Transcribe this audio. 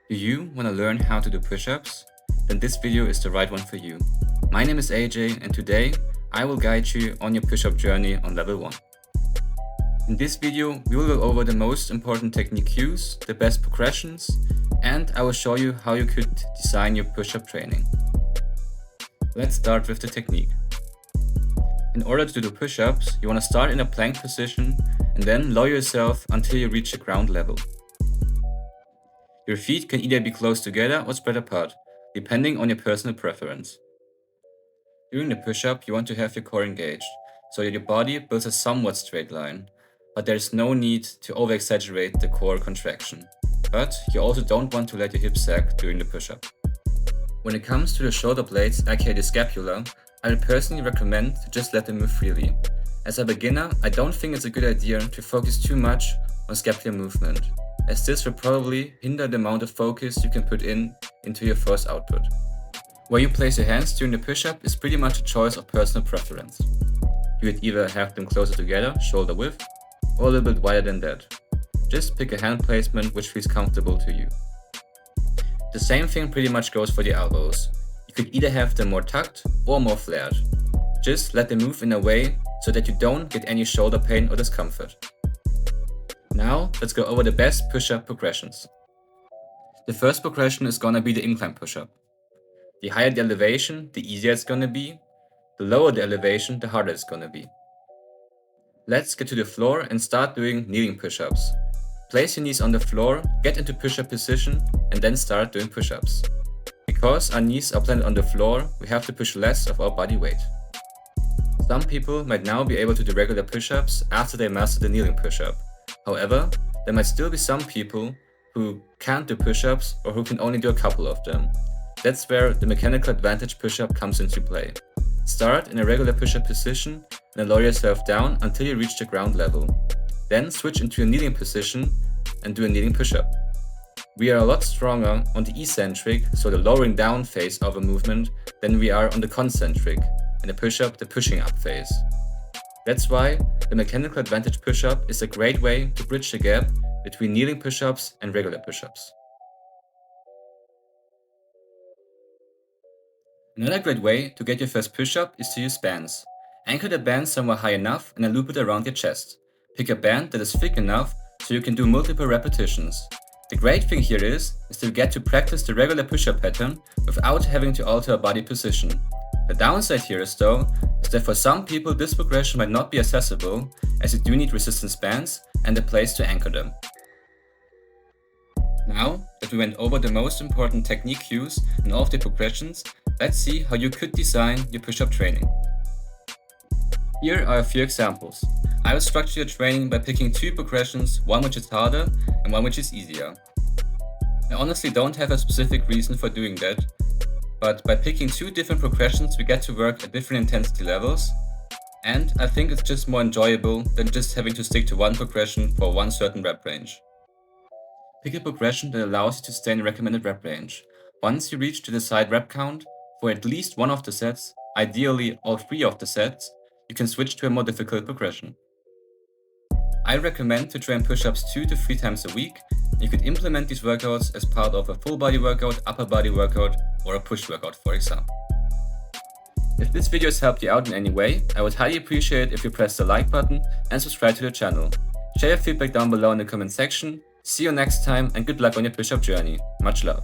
Do you want to learn how to do push-ups? Then this video is the right one for you. My name is AJ and today I will guide you on your push-up journey on level 1. In this video we will go over the most important technique cues, the best progressions, and I will show you how you could design your push-up training. Let's start with the technique. In order to do push-ups, you want to start in a plank position and then lower yourself until you reach the ground level. Your feet can either be close together or spread apart, depending on your personal preference. During the push-up, you want to have your core engaged, so that your body builds a somewhat straight line, but there is no need to over-exaggerate the core contraction. But you also don't want to let your hips sag during the push-up. When it comes to the shoulder blades, aka the scapula, I would personally recommend to just let them move freely. As a beginner, I don't think it's a good idea to focus too much on scapular movement, as this will probably hinder the amount of focus you can put into your force output. Where you place your hands during the push-up is pretty much a choice of personal preference. You would either have them closer together, shoulder width, or a little bit wider than that. Just pick a hand placement which feels comfortable to you. The same thing pretty much goes for the elbows. You could either have them more tucked or more flared. Just let them move in a way so that you don't get any shoulder pain or discomfort. Now, let's go over the best push-up progressions. The first progression is gonna be the incline push-up. The higher the elevation, the easier it's gonna be. The lower the elevation, the harder it's gonna be. Let's get to the floor and start doing kneeling push-ups. Place your knees on the floor, get into push-up position, and then start doing push-ups. Because our knees are planted on the floor, we have to push less of our body weight. Some people might now be able to do regular push-ups after they master the kneeling push-up. However, there might still be some people who can't do push-ups or who can only do a couple of them. That's where the mechanical advantage push-up comes into play. Start in a regular push-up position and lower yourself down until you reach the ground level. Then switch into a kneeling position and do a kneeling push-up. We are a lot stronger on the eccentric, so the lowering down phase of a movement, than we are on the concentric, and the push-up, the pushing up phase. That's why the mechanical advantage push-up is a great way to bridge the gap between kneeling push-ups and regular push-ups. Another great way to get your first push-up is to use bands. Anchor the band somewhere high enough and then loop it around your chest. Pick a band that is thick enough so you can do multiple repetitions. The great thing here is that you get to practice the regular push-up pattern without having to alter a body position. The downside here is that for some people this progression might not be accessible, as you do need resistance bands and a place to anchor them. Now that we went over the most important technique cues and all of the progressions, let's see how you could design your push-up training. Here are a few examples. I will structure your training by picking two progressions, one which is harder and one which is easier. I honestly don't have a specific reason for doing that, but by picking two different progressions we get to work at different intensity levels, and I think it's just more enjoyable than just having to stick to one progression for one certain rep range. Pick a progression that allows you to stay in the recommended rep range. Once you reach the desired rep count for at least one of the sets, ideally all three of the sets, you can switch to a more difficult progression. I recommend to train push-ups 2 to 3 times a week. You could implement these workouts as part of a full body workout, upper body workout, or a push workout, for example. If this video has helped you out in any way, I would highly appreciate if you press the like button and subscribe to the channel. Share your feedback down below in the comment section. See you next time and good luck on your push-up journey. Much love.